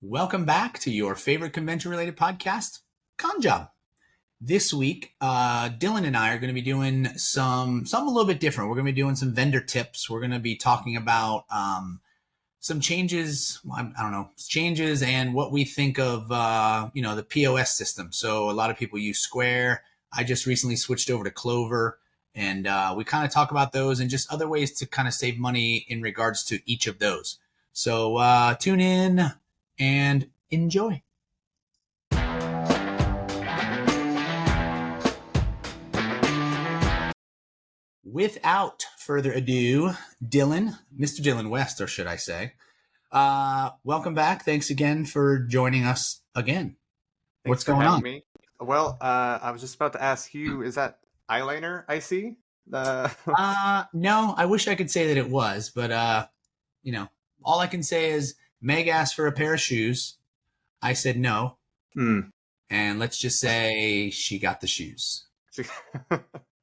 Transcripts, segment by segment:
Welcome back to your favorite convention-related podcast, Con Job. This week, Dylan and I are going to be doing something a little bit different. We're going to be doing some vendor tips. We're going to be talking about some changes. Changes and what we think of the POS system. So a lot of people use Square. I just recently switched over to Clover, and we kind of talk about those and just other ways to kind of save money in regards to each of those. So tune in and enjoy. Without further ado, Mr. Dylan West, or should I say, welcome back. Thanks again for joining us again. What's going on? Me? Well, I was just about to ask you, is that eyeliner I see? No, I wish I could say that it was, but all I can say is Meg asked for a pair of shoes. I said no. And let's just say she got the shoes.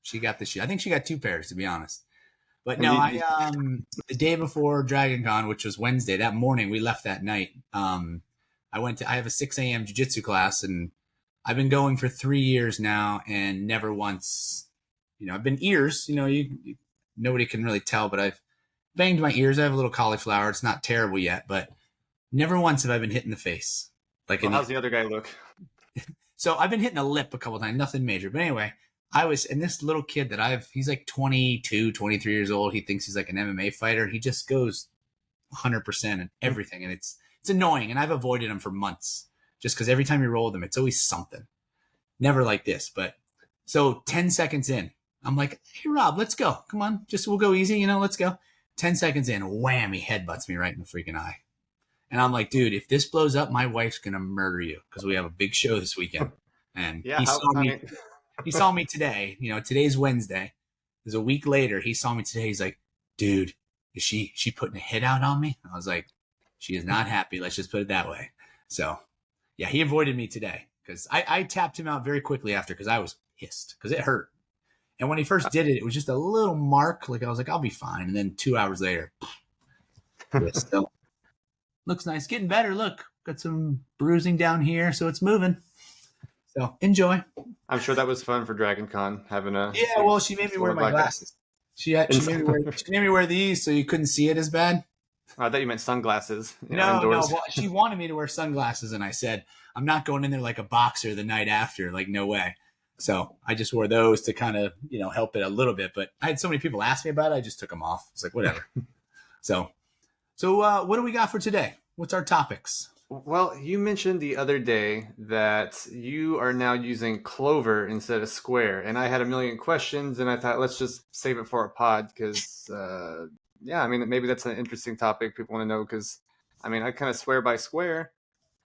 She got the shoes. I think she got two pairs, to be honest. But no, the day before Dragon Con, which was Wednesday, that morning, we left that night. I have a 6 a.m. jiu-jitsu class, and I've been going for 3 years now, and never once, I've been ears, nobody can really tell, but I've banged my ears. I have a little cauliflower. It's not terrible yet, but never once have I been hit in the face. How's the other guy look? So I've been hitting a lip a couple of times, nothing major. But anyway, and this little kid that he's like 22, 23 years old. He thinks he's like an MMA fighter. He just goes 100% in everything. And it's annoying. And I've avoided him for months just because every time you roll with him, it's always something. Never like this. But so 10 seconds in, I'm like, hey, Rob, let's go. Come on. We'll go easy. Let's go. 10 seconds in, whammy, headbutts me right in the freaking eye. And I'm like, dude, if this blows up, my wife's going to murder you because we have a big show this weekend. And he saw me today. Today's Wednesday. There's a week later. He saw me today. He's like, dude, is she putting a hit out on me? I was like, she is not happy. Let's just put it that way. So, yeah, he avoided me today because I tapped him out very quickly after because I was pissed because it hurt. And when he first did it, it was just a little mark. Like I was like, I'll be fine. And then 2 hours later, still looks nice. Getting better. Look, got some bruising down here, so it's moving. So enjoy. I'm sure that was fun for Dragon Con having a. Yeah, well, she made me wear my glasses. She made me wear these so you couldn't see it as bad. I thought you meant sunglasses. No. Well, she wanted me to wear sunglasses, and I said, I'm not going in there like a boxer the night after. Like, no way. So I just wore those to kind of, help it a little bit. But I had so many people ask me about it, I just took them off. It's like, whatever. So what do we got for today? What's our topics? Well, you mentioned the other day that you are now using Clover instead of Square. And I had a million questions, and I thought, let's just save it for a pod because, maybe that's an interesting topic people want to know because, I kind of swear by Square.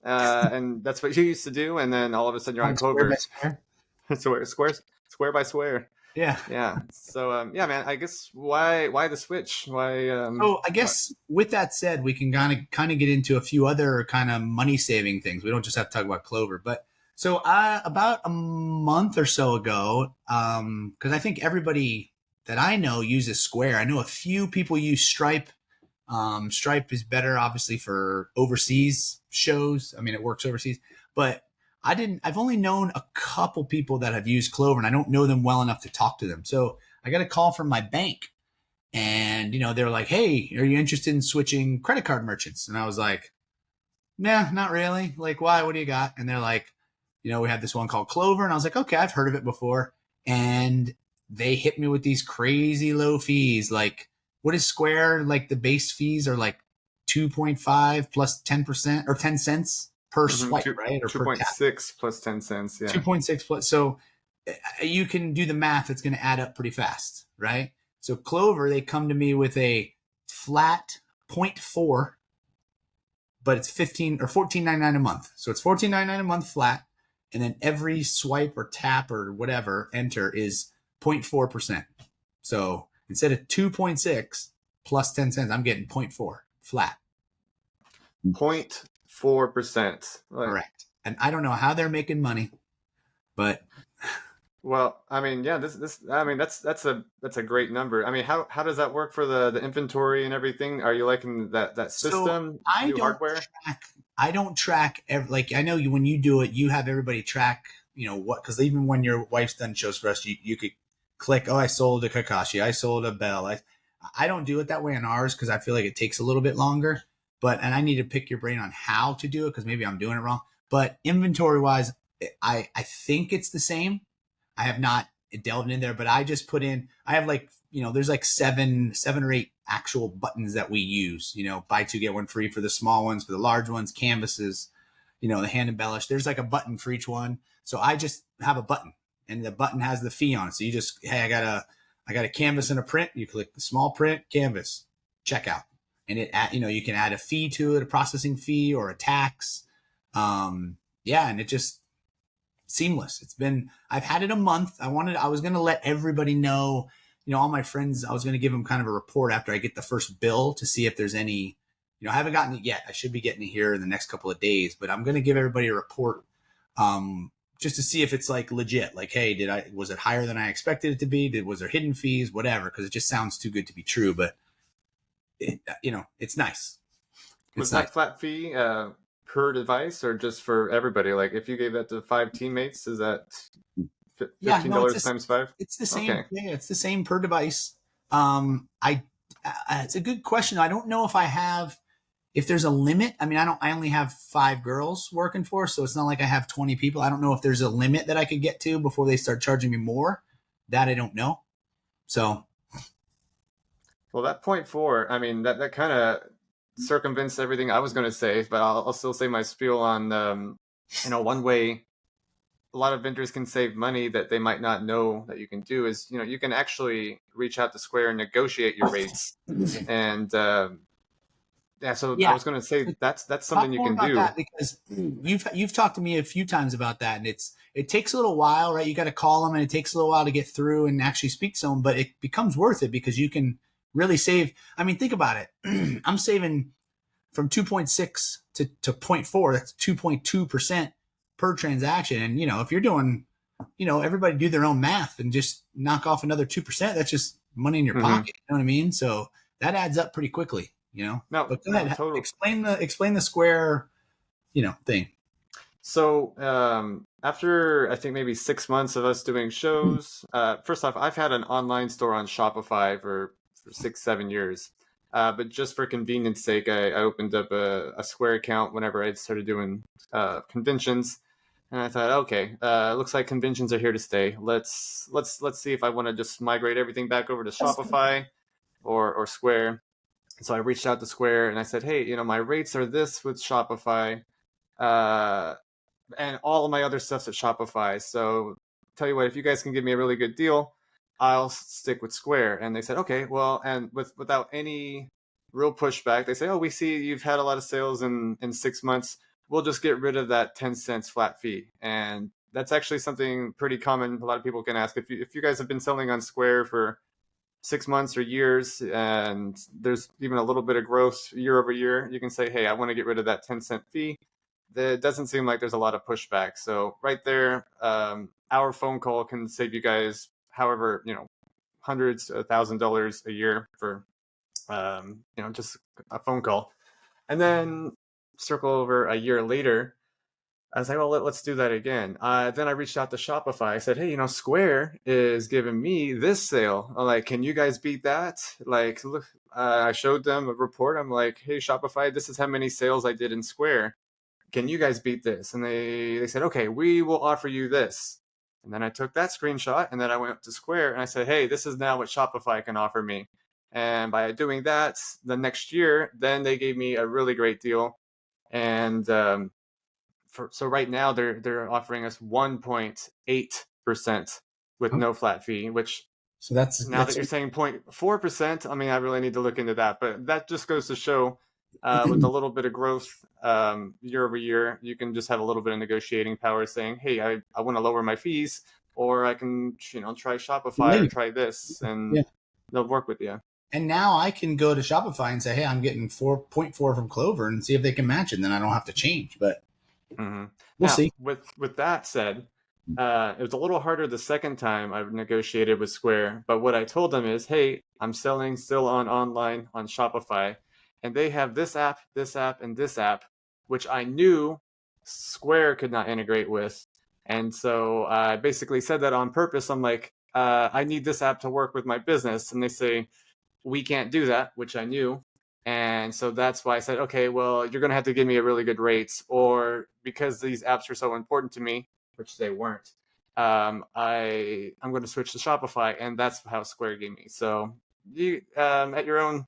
And that's what you used to do. And then all of a sudden you're on Clover. Square by square. Yeah. So man, I guess why the switch? Why? I guess with that said, we can kind of get into a few other kind of money saving things. We don't just have to talk about Clover, but so about a month or so ago, because I think everybody that I know uses Square. I know a few people use Stripe. Stripe is better, obviously, for overseas shows. It works overseas, but I've only known a couple people that have used Clover, and I don't know them well enough to talk to them. So I got a call from my bank, and, they're like, hey, are you interested in switching credit card merchants? And I was like, nah, not really. Like, why? What do you got? And they're like, we have this one called Clover. And I was like, okay, I've heard of it before. And they hit me with these crazy low fees. Like, what is Square? Like, the base fees are like 2.5 plus 10% or 10 cents. Per swipe, right? Or 2.6 plus 10 cents. Yeah. 2.6 plus. So you can do the math. It's going to add up pretty fast, right? So Clover, they come to me with a flat 0.4, but it's $14.99 a month. So it's $14.99 a month flat. And then every swipe or tap or whatever, enter is 0.4%. So instead of 2.6 plus 10 cents, I'm getting 0.4 flat. 0.4%. Correct. And I don't know how they're making money, but well, that's a great number. How does that work for the inventory and everything? Are you liking that system? So I don't hardware? track I don't track like I know you when you do it, you have everybody track, what, because even when your wife's done shows for us, you could click, oh, I sold a Kakashi, I sold a Bell. I don't do it that way on ours because I feel like it takes a little bit longer. And I need to pick your brain on how to do it because maybe I'm doing it wrong. But inventory wise, I think it's the same. I have not delved in there, but I just put in, I have like, there's like seven or eight actual buttons that we use, buy two, get one free for the small ones, for the large ones, canvases, the hand embellish. There's like a button for each one. So I just have a button and the button has the fee on it. So you just, hey, I got a canvas and a print. You click the small print canvas, checkout. And you can add a fee to it, a processing fee or a tax. Yeah. And it just, seamless. I've had it a month. I was going to let everybody know, all my friends, I was going to give them kind of a report after I get the first bill to see if there's any, I haven't gotten it yet. I should be getting it here in the next couple of days, but I'm going to give everybody a report, just to see if it's like legit. Like, hey, was it higher than I expected it to be? Was there hidden fees, whatever? Cause it just sounds too good to be true, but it's nice. Was that flat fee per device or just for everybody? Like if you gave that to 5 teammates, is that $15 times 5? It's the same. Okay. Yeah, it's the same per device. It's a good question. I don't know if there's a limit. I mean, I only have 5 girls working for, so it's not like I have 20 people. I don't know if there's a limit that I could get to before they start charging me more. That I don't know. So. Well, that 0.4, I mean, that kind of circumvents everything I was going to say, but I'll still say my spiel on, one way a lot of vendors can save money that they might not know that you can do is, you can actually reach out to Square and negotiate your rates. And I was going to say that's something you can do. That because you've talked to me a few times about that, and it takes a little while, right? You got to call them, and it takes a little while to get through and actually speak to them, but it becomes worth it because you can really save. I mean, think about it. I'm saving from 2.6 to 0.4. That's 2.2% per transaction. And, if you're doing, everybody do their own math and just knock off another 2%, that's just money in your pocket. You know what I mean? So that adds up pretty quickly, No, but go ahead. Totally. Explain the Square, thing. So after I think maybe 6 months of us doing shows, first off, I've had an online store on Shopify for 6-7 years. But just for convenience sake, I opened up a Square account whenever I started doing conventions, and I thought, okay, looks like conventions are here to stay. Let's see if I want to just migrate everything back over to Shopify or Square. So I reached out to Square and I said, hey, my rates are this with Shopify, and all of my other stuff's at Shopify. So tell you what, if you guys can give me a really good deal, I'll stick with Square. And they said, okay, well, and without any real pushback, they say, oh, we see you've had a lot of sales in 6 months. We'll just get rid of that 10 cents flat fee. And that's actually something pretty common. A lot of people can ask if you guys have been selling on Square for 6 months or years, and there's even a little bit of growth year over year, you can say, hey, I want to get rid of that 10-cent fee. It doesn't seem like there's a lot of pushback. So right there, our phone call can save you guys however, hundreds of $1,000s a year for, just a phone call. And then circle over a year later, I was like, well, let's do that again. Then I reached out to Shopify. I said, hey, Square is giving me this sale. I'm like, can you guys beat that? Like, look, I showed them a report. I'm like, hey, Shopify, this is how many sales I did in Square. Can you guys beat this? And they said, okay, we will offer you this. And then I took that screenshot and then I went up to Square and I said, hey, this is now what Shopify can offer me. And by doing that, the next year, then they gave me a really great deal. And so right now they're offering us 1.8% with no flat fee, which that you're saying 0.4%, I mean, I really need to look into that. But that just goes to show with a little bit of growth year over year, you can just have a little bit of negotiating power saying, hey, I want to lower my fees, or I can, try Shopify or try this, and they'll work with you. And now I can go to Shopify and say, hey, I'm getting 4.4 from Clover and see if they can match it. And then I don't have to change, but we'll see. With that said, it was a little harder the second time I negotiated with Square, but what I told them is, hey, I'm selling still online on Shopify, and they have this app, and this app. which I knew Square could not integrate with. And so I basically said that on purpose. I'm like, I need this app to work with my business. And they say, we can't do that, which I knew. And so that's why I said, okay, well, you're going to have to give me a really good rate, or because these apps are so important to me, which they weren't, I'm going to switch to Shopify, and that's how Square gave me. So you, at your own,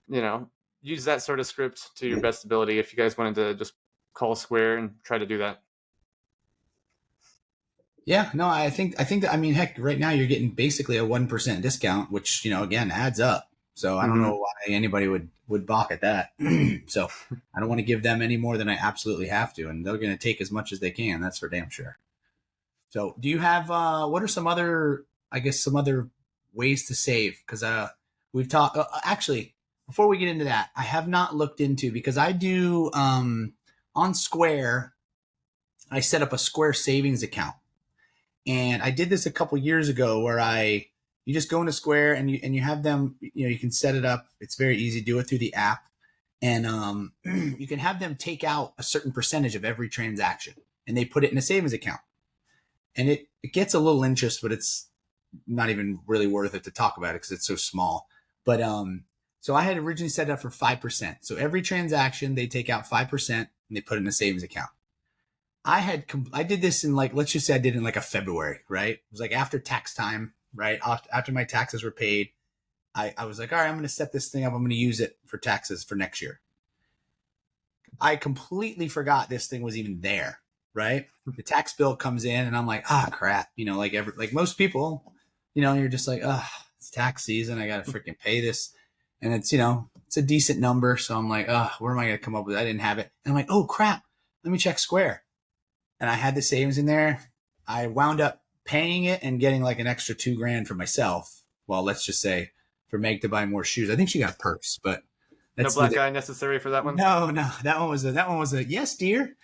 you know, use that sort of script to your best ability. If you guys wanted to just call Square and try to do that. Yeah, no, I mean, heck, right now you're getting basically a 1% discount, which, again, adds up. So I don't know why anybody would balk at that. So I don't want to give them any more than I absolutely have to, and they're going to take as much as they can. That's for damn sure. So do you have what are some other, I guess, some other ways to save? Because we've talked actually, before we get into that, I have not looked into, because I do on Square, I set up a Square savings account. And I did this a couple years ago where you just go into Square and you have them, you can set it up. It's very easy. Do it through the app. And you can have them take out a certain percentage of every transaction, and they put it in a savings account. And it gets a little interest, but it's not even really worth it to talk about it because it's so small. But so I had originally set it up for 5%. So every transaction, they take out 5% and they put it in a savings account. I did this in, like, let's just say I did it in like a February, right? It was like after tax time, right? After my taxes were paid, I was like, all right, I'm going to set this thing up. I'm going to use it for taxes for next year. I completely forgot this thing was even there, right? The tax bill comes in and I'm like, crap. Like most people, you're just like, it's tax season. I got to freaking pay this. And it's, it's a decent number. So I'm like, where am I going to come up with it? I didn't have it. And I'm like, oh crap. Let me check Square. And I had the savings in there. I wound up paying it and getting like an extra $2,000 for myself. Well, let's just say for Meg to buy more shoes. I think she got a purse, but No black eye necessary for that one. No, that one was a yes, dear.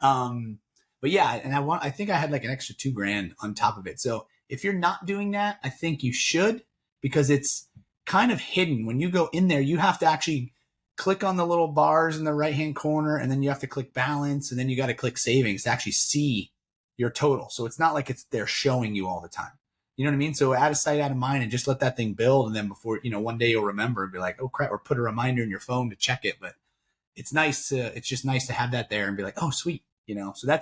But yeah, and I think I had like an extra $2,000 on top of it. So if you're not doing that, I think you should, because it's kind of hidden. When you go in there, you have to actually click on the little bars in the right hand corner, and then you have to click balance, and then you got to click savings to actually see your total. So it's not like they're showing you all the time. You know what I mean? So out of sight, out of mind, and just let that thing build. And then before, one day you'll remember and be like, oh crap, or put a reminder in your phone to check it. But it's just nice to have that there and be like, oh, sweet. So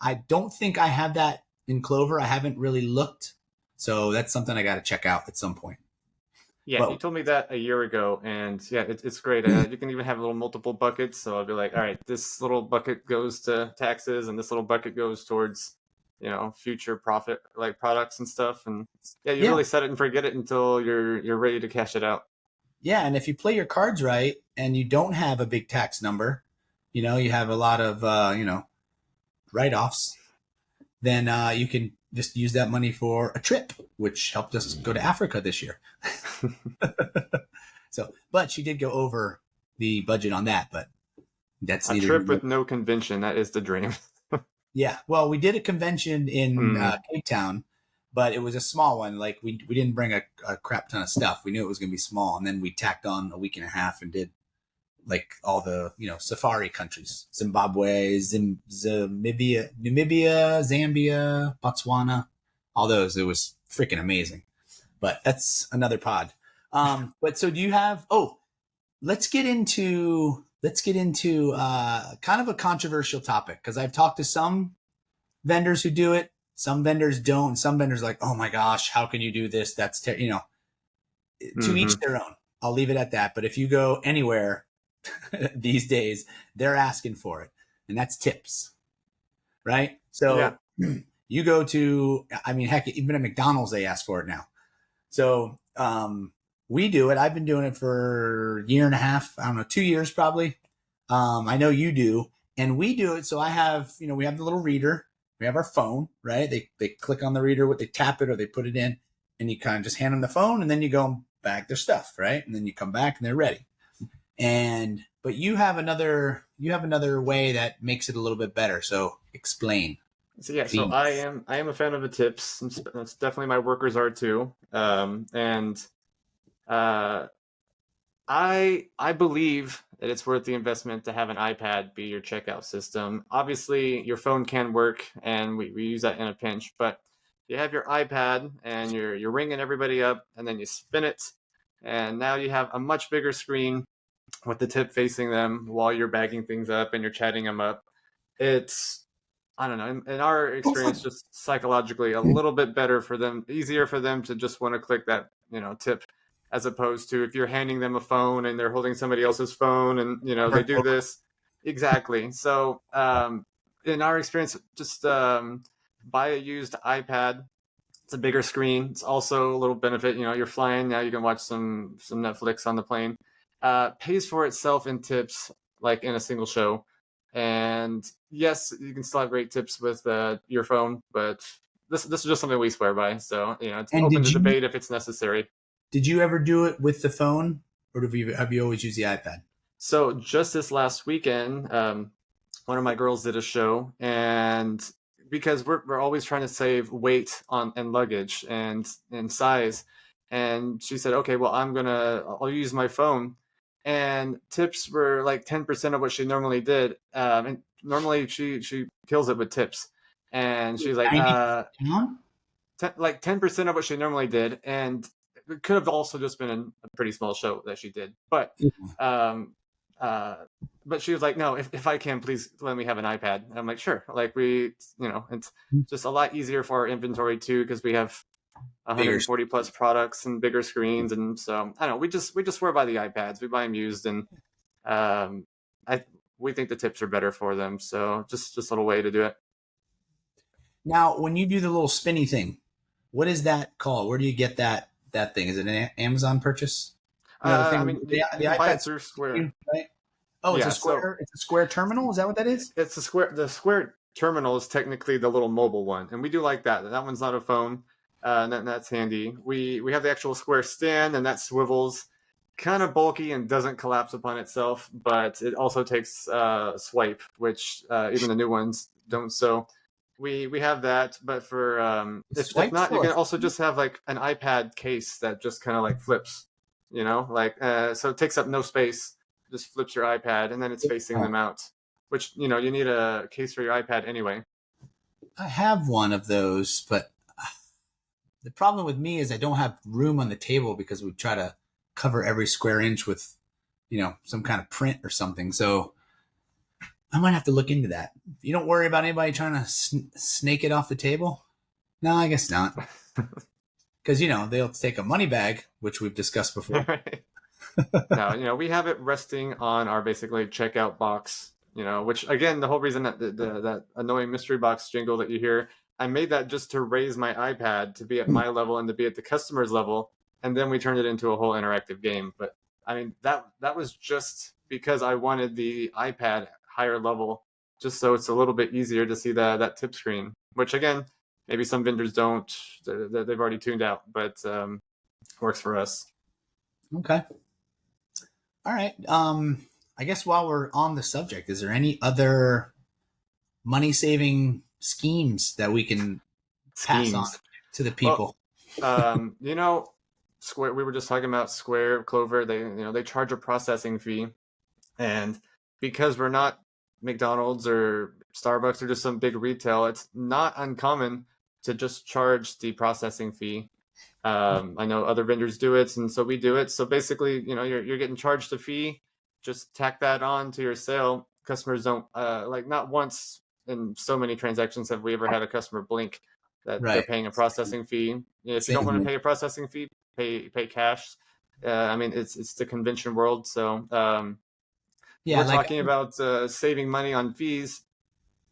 I don't think I have that in Clover. I haven't really looked. So that's something I got to check out at some point. Yeah, you told me that a year ago, and yeah, it's great. You can even have little multiple buckets. So I'll be like, all right, this little bucket goes to taxes, and this little bucket goes towards, future profit, like products and stuff. And yeah, you really set it and forget it until you're ready to cash it out. Yeah, and if you play your cards right and you don't have a big tax number, you have a lot of write-offs, then you can just use that money for a trip, which helped us go to Africa this year. But she did go over the budget on that, but that's a trip with no convention. That is the dream. Yeah. Well, we did a convention in Cape Town, but it was a small one. Like we didn't bring a crap ton of stuff. We knew it was going to be small. And then we tacked on a week and a half and did like all the, safari countries, Zimbabwe, Namibia, Zambia, Botswana, all those. It was freaking amazing. But that's another pod. But so do you have, let's get into kind of a controversial topic, because I've talked to some vendors who do it. Some vendors don't. Some vendors are like, oh my gosh, how can you do this? That's, to each their own. I'll leave it at that. But if you go anywhere these days, they're asking for it. And that's tips, right? So you go to, heck, even at McDonald's, they ask for it now. So we do it. I've been doing it for a year and a half. I don't know, 2 years probably. I know you do. And we do it. So I have, we have the little reader. We have our phone, right? They click on the reader, they tap it or they put it in, and you kind of just hand them the phone, and then you go and bag their stuff, right? And then you come back and they're ready. But you have another way that makes it a little bit better. So explain. So yeah, so I am a fan of the tips. That's definitely my workers are too. I believe that it's worth the investment to have an iPad be your checkout system. Obviously, your phone can work, and we use that in a pinch, but you have your iPad and you're ringing everybody up, and then you spin it, and now you have a much bigger screen with the tip facing them while you're bagging things up and you're chatting them up. It's, I don't know, in our experience, just psychologically a little bit better for them, easier for them to just want to click that, tip, as opposed to if you're handing them a phone and they're holding somebody else's phone and, they do this. Exactly. So, in our experience, just buy a used iPad. It's a bigger screen. It's also a little benefit. You're flying now. You can watch some Netflix on the plane. Pays for itself in tips, like in a single show. And yes, you can still have great tips with your phone, but this is just something we swear by. So it's And open to debate if it's necessary. did you ever do it with the phone, or have you always used the iPad? So just this last weekend, one of my girls did a show, and because we're always trying to save weight on and luggage and size, and she said, okay, well, I'll use my phone, and tips were like 10% of what she normally did, and normally she kills it with tips, and she's like, 90 like 10% of what she normally did, and it could have also just been a pretty small show that she did, but um uh but she was like, no, if I can, please let me have an iPad. And I'm like, sure. Like it's just a lot easier for our inventory too, because we have 140 plus products and bigger screens, and so I don't know, we just swear by the iPads. We buy them used, and um I we think the tips are better for them, so just a little way to do it. Now, when you do the little spinny thing, what is that called? Where do you get that thing? Is it an Amazon purchase? The I thing, mean, the you can buy it iPad through Square. screen, right? Oh, it's a Yeah, so square. It's a square terminal. Is that what that is? it's the Square terminal is technically the little mobile one, and we do like that. That one's not a phone, and that's handy. We have the actual Square stand, and that swivels, kind of bulky and doesn't collapse upon itself, but it also takes swipe, which even the new ones don't. So we have that, but for if Swipe not, you can full. also just have like an iPad case that just kind of like flips, like so it takes up no space, just flips your iPad, and then it's facing them out, which you need a case for your iPad anyway. I have one of those, but the problem with me is I don't have room on the table because we try to cover every square inch with, some kind of print or something. So I might have to look into that. You don't worry about anybody trying to snake it off the table? No, I guess not. Because, they'll take a money bag, which we've discussed before. No, we have it resting on our basically checkout box, which again, the whole reason that that annoying mystery box jingle that you hear, I made that just to raise my iPad to be at my level and to be at the customer's level, and then we turned it into a whole interactive game. But I mean, that was just because I wanted the iPad higher level, just so it's a little bit easier to see that tip screen, which again, maybe some vendors don't, they've already tuned out, but works for us. Okay. All right. I guess while we're on the subject, is there any other money saving schemes that we can pass on Schemes. to the Well, people? Square. We were just talking about Square, Clover. They charge a processing fee, and because we're not McDonald's or Starbucks or just some big retail, it's not uncommon to just charge the processing fee. I know other vendors do it, and so we do it. So basically, you're getting charged a fee. Just tack that on to your sale. Customers don't like, not once in so many transactions have we ever had a customer blink that they're Right. paying a processing fee. If you don't want to Same. pay a processing fee, pay cash. I mean, it's the convention world, so Yeah. we're Like, talking about saving money on fees.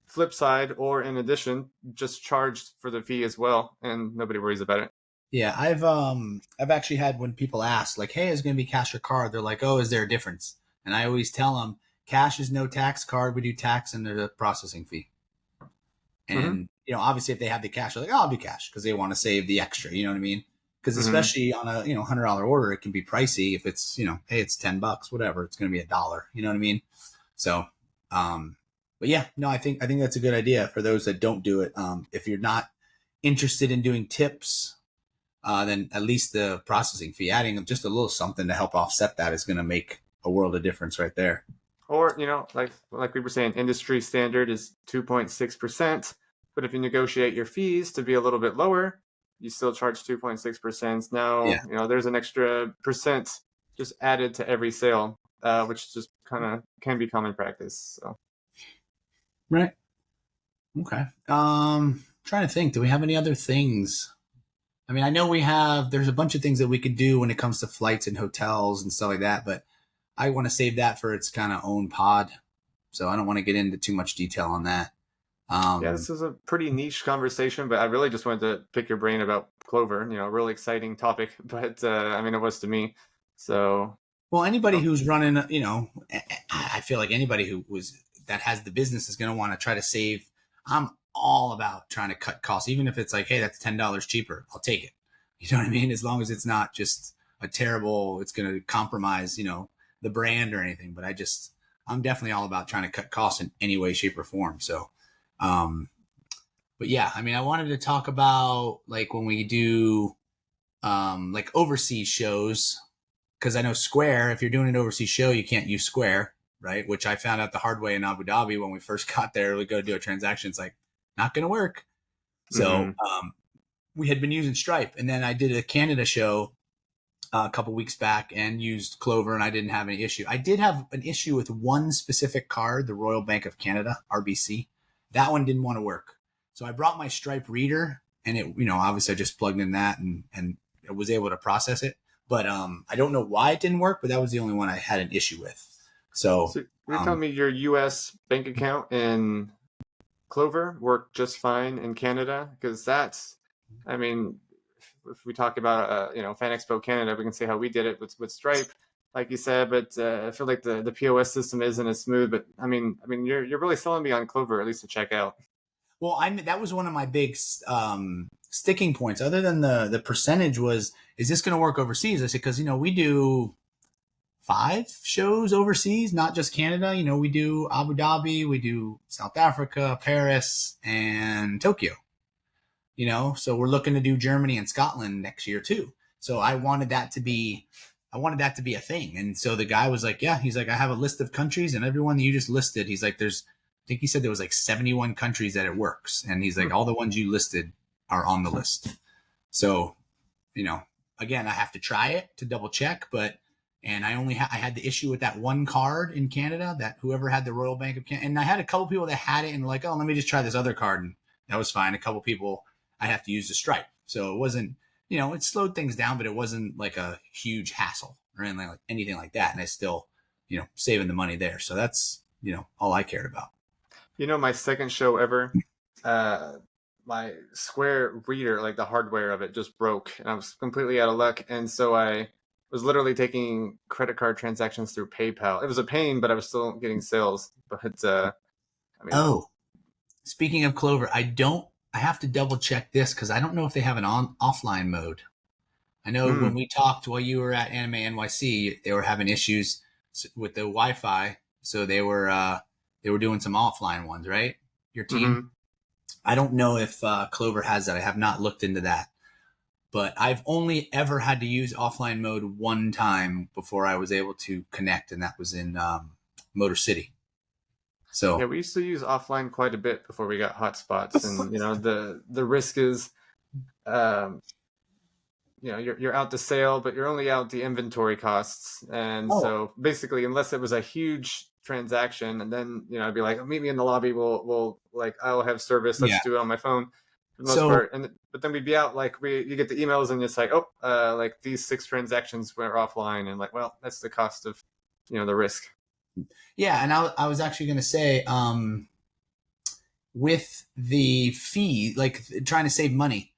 Flip side, or in addition, just charged for the fee as well, and nobody worries about it. yeah, I've actually had when people ask like, "Hey, is it going to be cash or card?" They're like, "Oh, is there a difference?" And I always tell them, "Cash is no tax, card we do tax, and there's a processing fee." Mm-hmm. And obviously, if they have the cash, they're like, "Oh, I'll do cash," because they want to save the extra. You know what I mean? Because Mm-hmm. especially on a $100 order, it can be pricey. If it's hey, it's $10, whatever, it's going to be $1. You know what I mean? So, but yeah, no, I think that's a good idea for those that don't do it. If you're not interested in doing tips, then at least the processing fee, adding just a little something to help offset that is going to make a world of difference right there. Or, like we were saying, industry standard is 2.6%. But if you negotiate your fees to be a little bit lower, you still charge 2.6%. Yeah. Now, there's an extra percent just added to every sale, which just kind of can be common practice. So, Right. Okay. Trying to think, do we have any other things? I mean, I know there's a bunch of things that we could do when it comes to flights and hotels and stuff like that, but I want to save that for its kind of own pod. So I don't want to get into too much detail on that. yeah, Um, this is a pretty niche conversation, but I really just wanted to pick your brain about Clover. Really exciting topic, but I mean, it was to me. So, well, anybody who's running, I feel like anybody that has the business is going to want to try to save. I'm all about trying to cut costs, even if it's like, hey, that's $10 cheaper. I'll take it. You know what I mean? As long as it's not just it's going to compromise, the brand or anything. But I'm definitely all about trying to cut costs in any way, shape, or form. So, um, but yeah, I mean, I wanted to talk about like when we do, like overseas shows, because I know Square, if you're doing an overseas show, you can't use Square, right? Which I found out the hard way in Abu Dhabi when we first got there. We go to do a transaction. It's like, not going to work. So mhm. we had been using Stripe. And then I did a Canada show a couple weeks back and used Clover, and I didn't have any issue. I did have an issue with one specific card, the Royal Bank of Canada, RBC. That one didn't want to work. So I brought my Stripe reader, and it, obviously I just plugged in that and it was able to process it. But I don't know why it didn't work, but that was the only one I had an issue with. So So you're telling me your U.S. bank account in Clover worked just fine in Canada? Because I mean, if we talk about Fan Expo Canada, we can say how we did it with Stripe, like you said. But I feel like the POS system isn't as smooth. But I mean, you're really selling me on Clover, at least to check out. well, that was one of my big sticking points. Other than the percentage was, is this going to work overseas? I said, because we do 5 shows overseas, not just Canada. We do Abu Dhabi, we do South Africa, Paris, and Tokyo. So we're looking to do Germany and Scotland next year too. So I wanted that to be a thing. And so the guy was like, yeah, he's like, I have a list of countries, and everyone that you just listed, he's like, I think he said there was like 71 countries that it works. And he's like, all the ones you listed are on the list. So, again, I have to try it to double check, and I had the issue with that one card in Canada, that whoever had the Royal Bank of Canada, and I had a couple people that had it and like, oh, let me just try this other card. And that was fine. A couple people, I have to use the Stripe. So it wasn't, it slowed things down, but it wasn't like a huge hassle or anything like that. And I still, saving the money there. So that's, all I cared about. My second show ever, my Square reader, like the hardware of it, just broke, and I was completely out of luck. And so I was literally taking credit card transactions through PayPal. It was a pain, but I was still getting sales. But I mean, Oh, speaking of Clover, I have to double check this because I don't know if they have an offline mode. I know when we talked while you were at Anime NYC, they were having issues with the Wi-Fi, so they were doing some offline ones, right? Your team. mm-hmm. I don't know if Clover has that. I have not looked into that, but I've only ever had to use offline mode one time before I was able to connect, and that was in Motor City. Yeah, So we used to use offline quite a bit before we got hotspots, and the risk is, um, you're out to sale, but you're only out the inventory costs, and oh so basically, unless it was a huge transaction, and then I'd be like, meet me in the lobby, we'll like I'll have service, yeah, let's do it on my phone for the most so part, but then we'd be out like you get the emails and it's like, oh, like these 6 transactions were offline, and like, well, that's the cost of the risk. yeah, and I was actually going to say, with the fee, like trying to save money,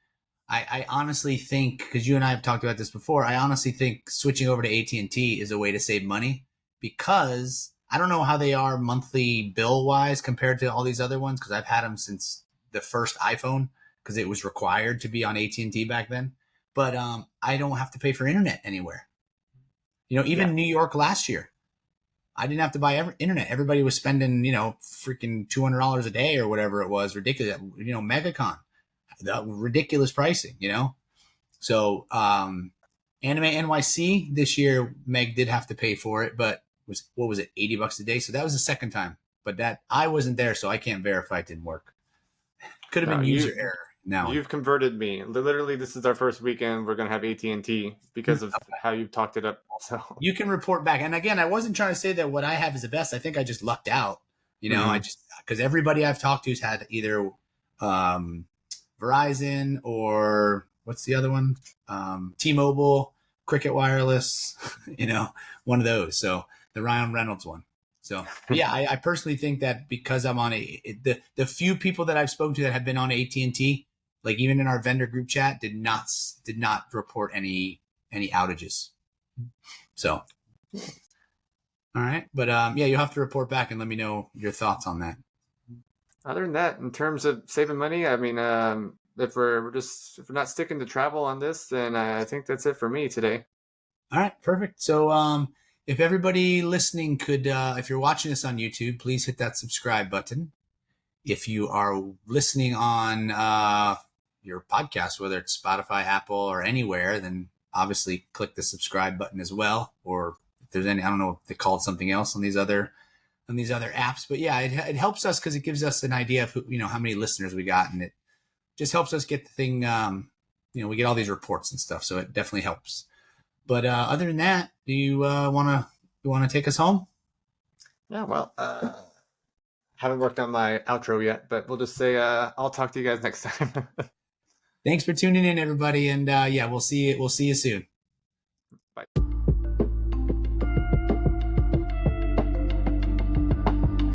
I honestly think, because you and I have talked about this before, I honestly think switching over to AT&T is a way to save money, because I don't know how they are monthly bill wise compared to all these other ones, because I've had them since the first iPhone, because it was required to be on AT&T back then. But I don't have to pay for internet anywhere. Yeah. Even New York last year, I didn't have to buy internet. Everybody was spending, freaking $200 a day or whatever it was. Ridiculous. MegaCon, the ridiculous pricing. So, Anime NYC this year, Meg did have to pay for it, but was, what was it, $80 a day. So that was the second time, but that I wasn't there, so I can't verify it didn't work. Could have No, been user error. Now you've converted me. Literally, this is our first weekend. We're gonna have AT&T because of how you talked it up. So you can report back. And again, I wasn't trying to say that what I have is the best. I think I just lucked out. I just, because everybody I've talked to has had either Verizon or what's the other one? T-Mobile, Cricket Wireless, one of those. So the Ryan Reynolds one. So yeah, I personally think that because I'm on the few people that I've spoken to that have been on AT&T, like even in our vendor group chat, did not report any outages. So, all right, but yeah, you'll have to report back and let me know your thoughts on that. other than that, in terms of saving money, I mean, if we're not sticking to travel on this, then I think that's it for me today. All right, perfect. So, if everybody listening could, if you're watching this on YouTube, please hit that subscribe button. If you are listening on your podcast, whether it's Spotify, Apple, or anywhere, then obviously click the subscribe button as well. Or if there's any, I don't know if they call it something else on these other apps, but yeah, it helps us because it gives us an idea of who, how many listeners we got, and it just helps us get the thing. We get all these reports and stuff, so it definitely helps. But other than that, do you want to take us home? Yeah, well, haven't worked on my outro yet, but we'll just say I'll talk to you guys next time. Thanks for tuning in, everybody, and yeah, we'll see you soon.